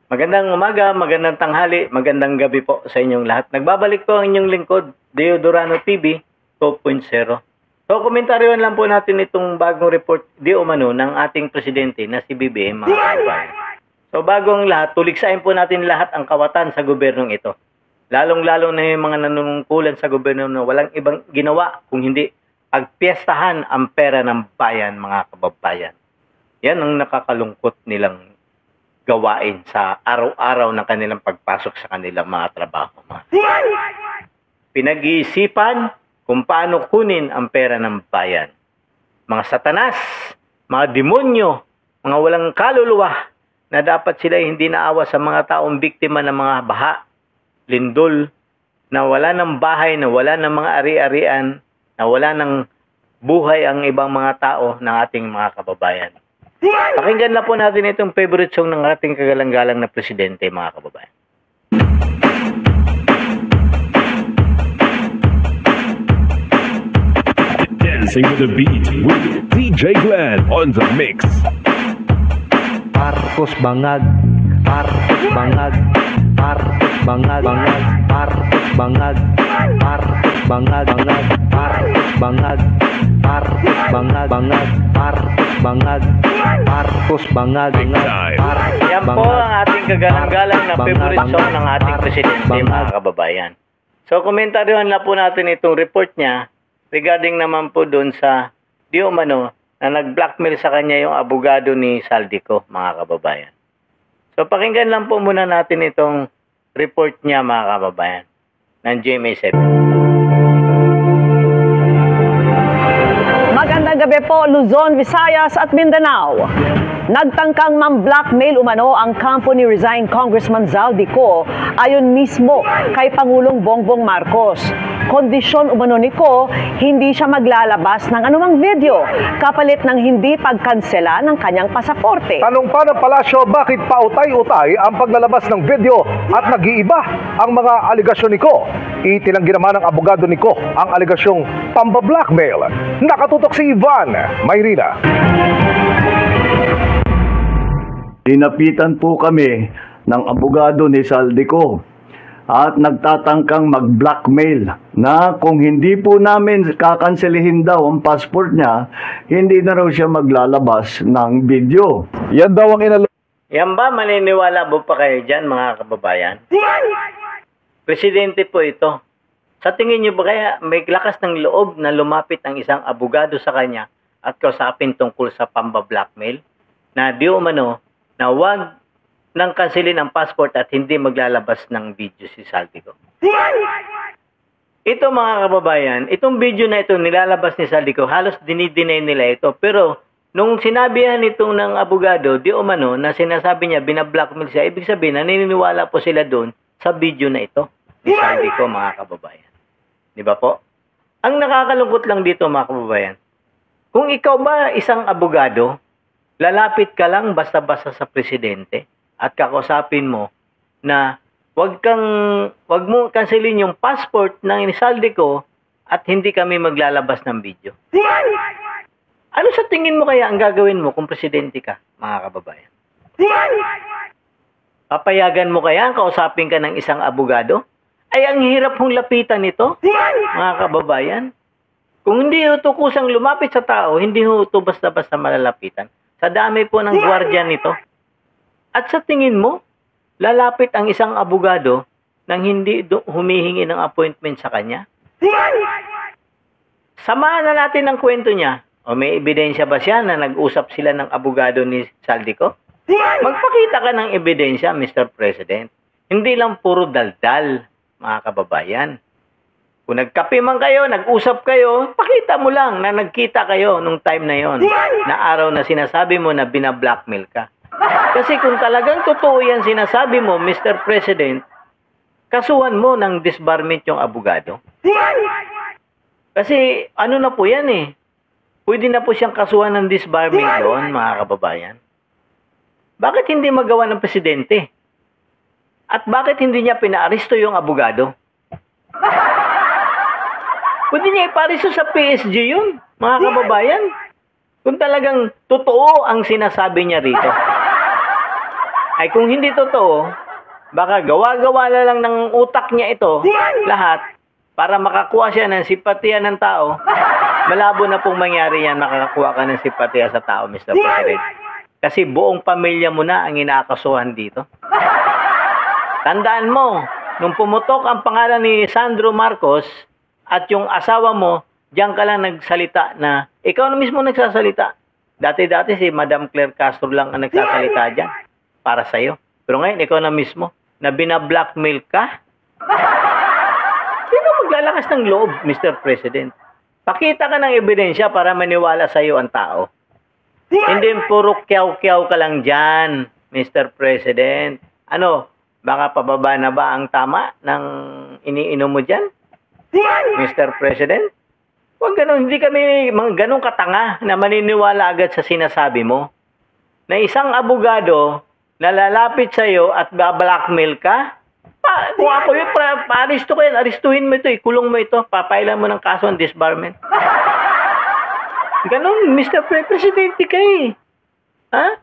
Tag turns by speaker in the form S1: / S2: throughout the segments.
S1: Magandang umaga, magandang tanghali, magandang gabi po sa inyong lahat. Nagbabalik po ang inyong lingkod, Deodorano TV 2.0. So, komentaryohan lang po natin itong bagong report di umano ng ating presidente na si BBM, mga kababayan. So, bagong lahat, tuligsain po natin lahat ang kawatan sa gobyernong ito. Lalong-lalo na yung mga nanunungkulan sa gobyerno na walang ibang ginawa kung hindi pagpiestahan ang pera ng bayan, mga kababayan. Yan ang nakakalungkot nilang gawain sa araw-araw ng kanilang pagpasok sa kanilang mga trabaho. Pinag-iisipan kung paano kunin ang pera ng bayan. Mga satanas, mga demonyo, mga walang kaluluwa na dapat sila hindi naawa sa mga taong biktima ng mga baha, lindol, na wala ng bahay, na wala ng mga ari-arian, na wala ng buhay ang ibang mga tao ng ating mga kababayan. Pakinggan na po natin itong favorite song ng ating kagalang-galang na presidente, mga kababayan.
S2: Dancing with the beat with DJ Glenn on the mix.
S3: Marcos bangag, Marcos bangag, Marcos bangag, bangag, Marcos bangag, Marcos bangag, bangag, Marcos bangag, Marcos bangag, bangag, Marcos bangag, Marcos bangag, bangag.
S1: Yan po ang ating kagalang-galang na favorite song ng ating presidente, mga kababayan. So, komentaryohan na po natin itong report niya regarding naman po doon sa di umano na nag-blackmail sa kanya yung abogado ni Saldico, mga kababayan. So, pakinggan lang po muna natin itong report niya, mga kababayan, ng GMA7.
S4: Magandang gabi po, Luzon, Visayas at Mindanao. Nagtangkang mam-blackmail umano ang kampo ni resigned Congressman Zaldico ayon mismo kay Pangulong Bongbong Marcos. Kondisyon umano ni Ko, hindi siya maglalabas ng anumang video kapalit ng hindi pagkansela ng kanyang pasaporte.
S5: Tanong pa ng palasyo, bakit pautay-utay ang paglalabas ng video at nag-iiba ang mga aligasyon ni Ko? Itinanggi naman ng abogado ni Ko ang aligasyong pamba-blackmail. Nakatutok si Ivan Mayrina.
S6: Dinapitan po kami ng abogado ni Saldico at nagtatangkang mag-blackmail na kung hindi po namin kakanselihin daw ang passport niya, hindi na raw siya maglalabas ng video.
S5: Yan daw ang
S1: Yan ba, maniniwala po pa kayo dyan, mga kababayan? Presidente po ito. Sa tingin niyo ba kaya may lakas ng loob na lumapit ang isang abogado sa kanya at kausapin tungkol sa pamba-blackmail? Na di umano, na wag nang kansilin ang passport at hindi maglalabas ng video si Saldico. Ito, mga kababayan, itong video na ito nilalabas ni Saldico, halos dinideny nila ito. Pero nung sinabihan itong ng abogado, di umano, na sinasabi niya binablackmail siya, ibig sabihin naniniwala po sila doon sa video na ito ni Saldico, mga kababayan. Di ba po? Ang nakakalungkot lang dito, mga kababayan, kung ikaw ba isang abogado, lalapit ka lang basta-basta sa presidente at kakausapin mo na wag mo kanselin yung passport ng Saldico at hindi kami maglalabas ng video. Ano sa tingin mo kaya ang gagawin mo kung presidente ka, mga kababayan? Papayagan mo kaya ang kausapin ka ng isang abogado? Ay, ang hirap mong lapitan nito, mga kababayan. Kung hindi ito kusang lumapit sa tao, hindi ito basta-basta malalapitan. Sa dami po ng gwardiya nito. At sa tingin mo, lalapit ang isang abogado nang hindi humihingi ng appointment sa kanya? Samahan na natin ang kwento niya. O may ebidensya ba siya na nag-usap sila ng abogado ni Saldico? Magpakita ka ng ebidensya, Mr. President. Hindi lang puro daldal, mga kababayan. Kung nagkape man kayo, nag-usap kayo, pakita mo lang na nagkita kayo nung time na yon, na araw na sinasabi mo na binablackmail ka. Kasi kung talagang totoo yan sinasabi mo, Mr. President, kasuhan mo ng disbarment yung abogado. Kasi ano na po yan eh. Pwede na po siyang kasuhan ng disbarment doon, mga kababayan. Bakit hindi magawa ng presidente? At bakit hindi niya pinaaresto yung abogado? Pwede niya ipariso sa PSG yun, mga kababayan. Kung talagang totoo ang sinasabi niya rito. ay kung hindi totoo, baka gawa-gawa na lang ng utak niya ito, lahat, para makakuha siya ng simpatiya ng tao. Malabo na pong mangyari yan, makakakuha ka ng simpatiya sa tao, Mr. President. Kasi buong pamilya mo na ang inaakasuhan dito. Tandaan mo, nung pumutok ang pangalan ni Sandro Marcos at yung asawa mo, diyan ka lang nagsalita na, ikaw na mismo nagsasalita. Dati-dati si Madam Claire Castro lang ang nagsasalita dyan para sa'yo. Pero ngayon, ikaw na mismo, na binablackmail ka. Sino maglalakas ng loob, Mr. President? Pakita ka ng ebidensya para maniwala sa'yo ang tao. Hindi puro kyaw-kyaw ka lang dyan, Mr. President. Ano, baka pababa na ba ang tama ng iniinom mo dyan, Mr. President? Huwag ganun, hindi kami ganun katanga na maniniwala agad sa sinasabi mo. Na isang abogado na lalapit sa'yo at bablackmail ka, kung ako yun, pa-aristo ko yan, aristuhin mo ito, ikulong mo ito, papailan mo ng kaso ng disbarment. Ganun, Mr. Presidente ka eh. Ha?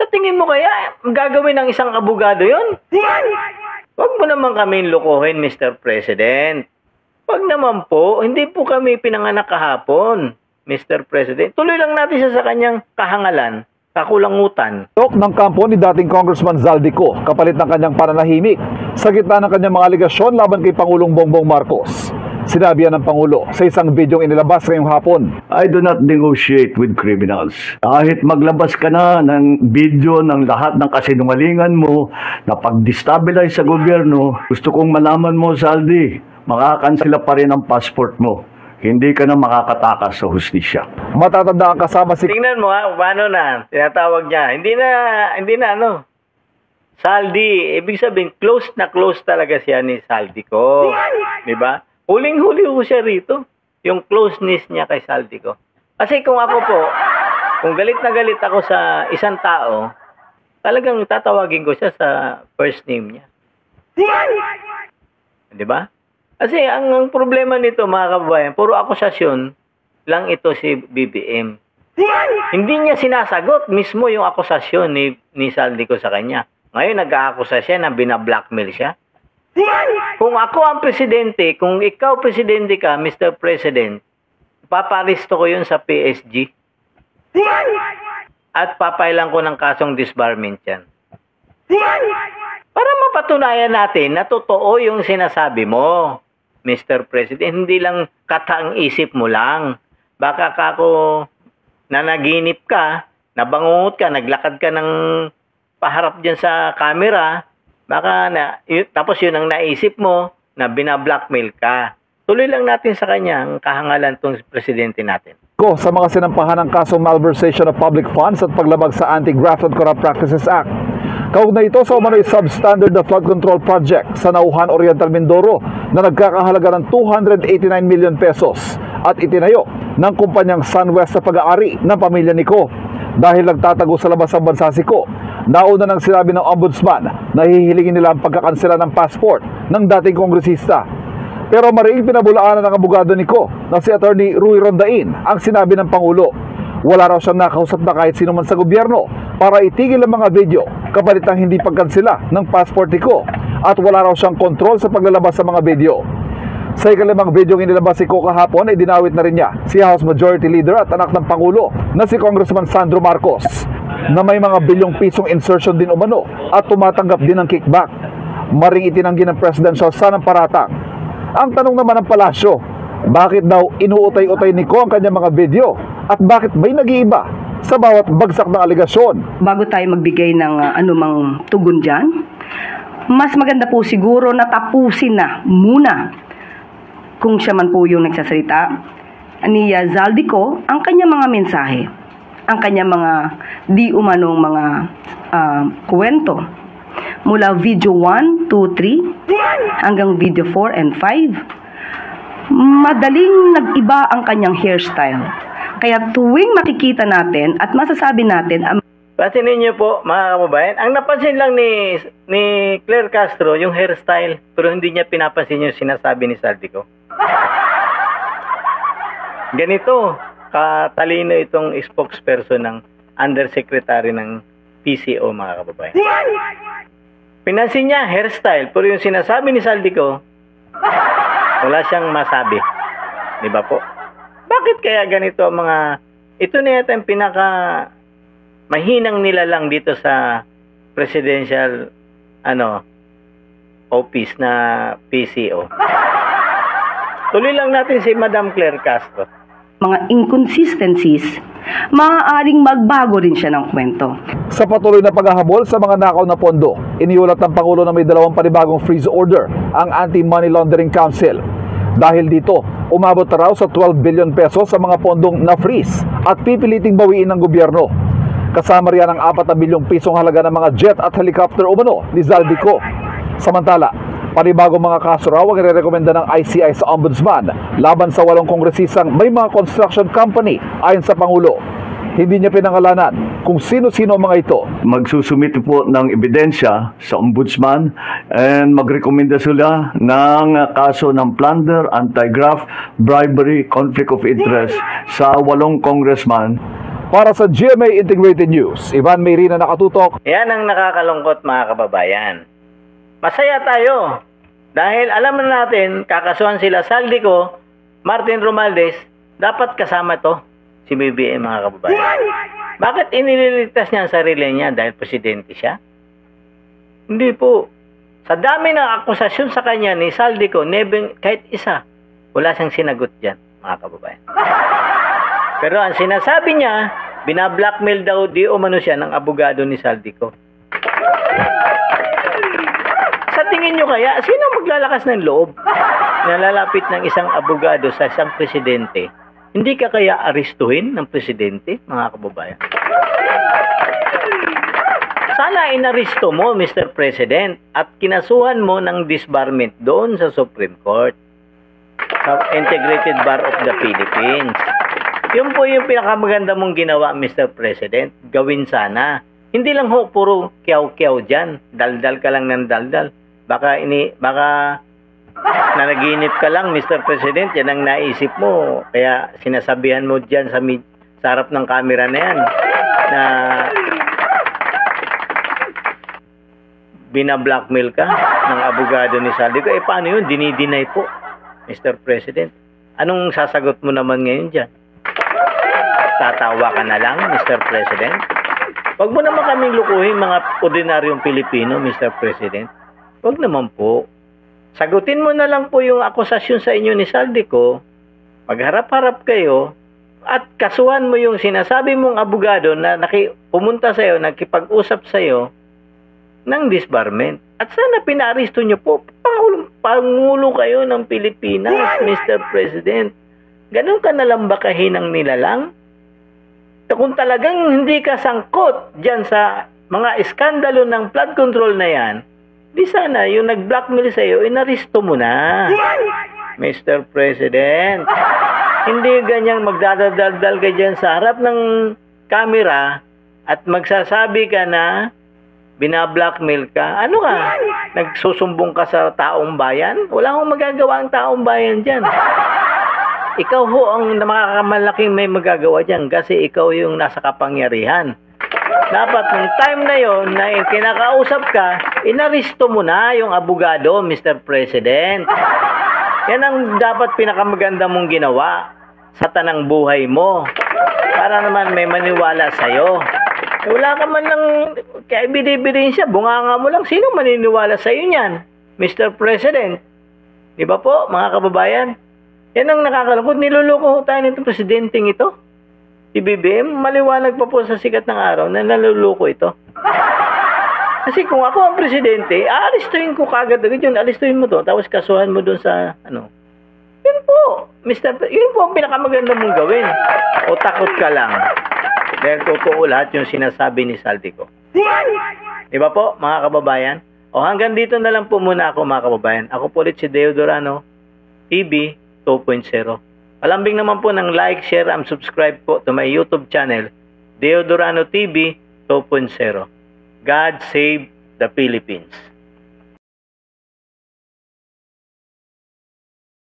S1: Sa tingin mo kaya, gagawin ng isang abogado yon? Huwag mo naman kami lokohin, Mr. President. Huwag naman po, hindi po kami pinanganak kahapon, Mr. President. Tuloy lang natin siya sa kanyang kahangalan, kakulangutan.
S5: Ng kampo ni dating Congressman Zaldico kapalit ng kanyang pananahimik sa gitna ng kanyang mga aligasyon laban kay Pangulong Bongbong Marcos. Sinabi yan ng Pangulo sa isang bidyong inilabas ngayong hapon.
S6: I do not negotiate with criminals. Kahit maglabas ka na ng video ng lahat ng kasinungalingan mo na pag-destabilize sa gobyerno, gusto kong malaman mo, Zaldi, makakansela pa rin ang passport mo. Hindi ka na makakatakas sa hustisya.
S5: Matatanda ang kasama si...
S1: Tingnan mo ha, paano na, tinatawag niya. Hindi na ano. Saldi, ibig sabihin, close na close talaga siya ni Saldi ko. Diba? Huling-huli ko siya rito. Yung closeness niya kay Saldi ko. Kasi kung ako po, kung galit na galit ako sa isang tao, talagang tatawagin ko siya sa first name niya. Diba? Kasi ang problema nito, mga kababayan, puro akusasyon lang ito si BBM. Hindi niya sinasagot mismo yung akusasyon ni Saldi ko sa kanya. Ngayon nag-aakusa siya na binablackmail siya. Kung ako ang presidente, kung ikaw presidente ka, Mr. President, paparisto ko yun sa PSG. At papailan ko ng kasong disbarment yan. Para mapatunayan natin na totoo yung sinasabi mo, Mr. President. Hindi lang kataang isip mo lang. Baka kako nanaginip ka, nabangungot ka, naglakad ka ng paharap dyan sa camera, baka tapos yun ang naisip mo na binablackmail ka. Tuloy lang natin sa kanya ang kahangalan tong presidente natin.
S5: Sa mga sinampahan ng kasong malversation of public funds at paglabag sa Anti-Graft and Corrupt Practices Act. Kaugnay ito sa umano'y substandard na flood control project sa Nauhan Oriental Mindoro na nagkakahalaga ng 289 million pesos at itinayo ng kumpanyang SunWest sa pag-aari ng pamilya ni Ko. Dahil nagtatago sa labas ng bansa si Ko, nauna nang sinabi ng ombudsman na hihilingin nila ang pagkakansela ng passport ng dating kongresista. Pero mariing pinabulaanan ng abogado ni Ko na si Attorney Rui Rondain ang sinabi ng Pangulo. Wala raw siyang nakausap na kahit sino man sa gobyerno para itigil ang mga video kapalit ng hindi pagkansela ng passport ni Ko at wala raw siyang kontrol sa paglalabas sa mga video. Sa ikalimang video inilabas si Ko kahapon ay dinawit na rin niya si House Majority Leader at anak ng Pangulo na si Congressman Sandro Marcos na may mga bilyong pisong insertion din umano at tumatanggap din ng kickback. Maring itinanggi ng presidential son ng paratang. Ang tanong naman ng palasyo, bakit daw inuutay-utay ni Ko ang kanyang mga video at bakit may nag-iiba sa bawat bagsak ng aligasyon?
S7: Bago tayo magbigay ng anumang tugon dyan, mas maganda po siguro na tapusin na muna kung siya man po yung nagsasalita ni Zaldico ang kanyang mga mensahe, ang kanyang mga di umanong mga kwento mula video 1, 2, 3 hanggang video 4 and 5. Madaling nag-iba ang kanyang hairstyle. Kaya tuwing makikita natin at masasabi natin
S1: Patinin niyo po, mga kababayan, ang napansin lang ni Claire Castro yung hairstyle, pero hindi niya pinapansin yung sinasabi ni Zaldico. Ganito katalino itong spokesperson ng Undersecretary ng PCO, mga kababayan. Pinansin niya, hairstyle. Pero yung sinasabi ni Saldico, wala siyang masabi. Di ba po? Bakit kaya ganito ang mga... Ito na yata yung pinaka mahinang nilalang dito sa presidential office na PCO. Tuloy lang natin si Madam Claire Castro.
S7: Mga inconsistencies, maaaring magbago rin siya ng kwento.
S5: Sa patuloy na paghahabol sa mga nakaw na pondo, iniulat ng Pangulo na may 2 panibagong freeze order ang Anti-Money Laundering Council. Dahil dito, umabot na raw sa 12 billion pesos sa mga pondong na-freeze at pipiliting bawiin ng gobyerno. Kasama riyan ang 4 bilyong pisong halaga ng mga jet at helicopter umano ni Zaldico. Samantala, panibagong mga kaso raw ang irerekomenda ng ICI sa Ombudsman laban sa 8 kongresisang may mga construction company ayon sa Pangulo. Hindi niya pinangalanan kung sino-sino ang mga ito.
S6: Magsusumite po ng ebidensya sa Ombudsman and magrekomenda sila ng kaso ng plunder, anti-graft, bribery, conflict of interest sa 8 congressman.
S5: Para sa GMA Integrated News, Ivan Mayrina nakatutok.
S1: Yan ang nakakalungkot, mga kababayan. Masaya tayo dahil alam na natin, kakasuhan sila Saldico, Martin Romualdez, dapat kasama to si BBM, mga kababayan. Bakit inililigtas niya ang sarili niya dahil presidente siya? Hindi po. Sa dami ng akusasyon sa kanya ni Saldico, kahit isa, wala siyang sinagot dyan, mga kababayan. Pero ang sinasabi niya, binablackmail daw di umano siya ng abogado ni Saldico. Sa tingin nyo kaya, sino maglalakas ng loob na lalapit ng isang abogado sa isang presidente? Hindi ka kaya aristuhin ng presidente, mga kababayan? Sana inaristo mo, Mr. President, at kinasuhan mo ng disbarment doon sa Supreme Court, sa Integrated Bar of the Philippines. Yun po yung pinakamaganda mong ginawa, Mr. President. Gawin sana. Hindi lang ho, puro kiyaw-kiyaw dyan. Daldal ka lang ng daldal. Baka nanaginip ka lang, Mr. President. Yan ang naisip mo. Kaya sinasabihan mo dyan sa harap ng camera na yan na binablackmail ka ng abogado ni Saldico. Paano yun? Dinideny po, Mr. President. Anong sasagot mo naman ngayon dyan? Tatawa ka na lang, Mr. President? Huwag mo naman kaming lukuhin, mga ordinaryong Pilipino, Mr. President. Huwag naman po. Sagutin mo na lang po yung akusasyon sa inyo ni Saldico, magharap-harap kayo, at kasuhan mo yung sinasabi mong abogado na pumunta sa'yo, nakipag-usap sa'yo ng disbarment. At sana pinaristo nyo po, Pangulo kayo ng Pilipinas, Mr. President. Ganun ka nalang ba kahinang nilalang? Kung talagang hindi ka sangkot dyan sa mga iskandalo ng flood control na yan, di sana yung nag-blackmail sa'yo, inaristo mo na, Mr. President. Hindi ganyang magdadaldal ka dyan sa harap ng camera at magsasabi ka na binablackmail ka. Ano ka? Nagsusumbong ka sa taong bayan? Wala akong magagawa ang taong bayan dyan. Ikaw ho ang makakamalaking may magagawa dyan kasi ikaw yung nasa kapangyarihan. Dapat nung time na yon na kinakausap ka, inaristo mo na yung abogado, Mr. President. Yan ang dapat pinakamaganda mong ginawa sa tanang buhay mo. Para naman may maniwala sa'yo. Wala ka man lang kaibidi-bidin siya, bunganga mo lang. Sino maniniwala sa'yo niyan, Mr. President? Di ba po, mga kababayan? Yan ang nakakalungkot. Niluloko tayo nitong presidenteng ito. Si BBM, maliwanag pa po sa sikat ng araw na naluloko ito. Kasi kung ako ang presidente, aalistuhin ko kagad yun. Alistuhin mo to, tapos kasuhan mo dun sa, Yun po, yun po ang pinakamaganda mong gawin. O takot ka lang. Dahil totoo lahat yung sinasabi ni Saldico. Di ba po, mga kababayan? O hanggang dito na lang po muna ako, mga kababayan. Ako po ulit si Deo Durano, TV 2.0. Palambing naman po ng like, share, and subscribe po to my YouTube channel, Deo Durano TV 2.0. God save the Philippines.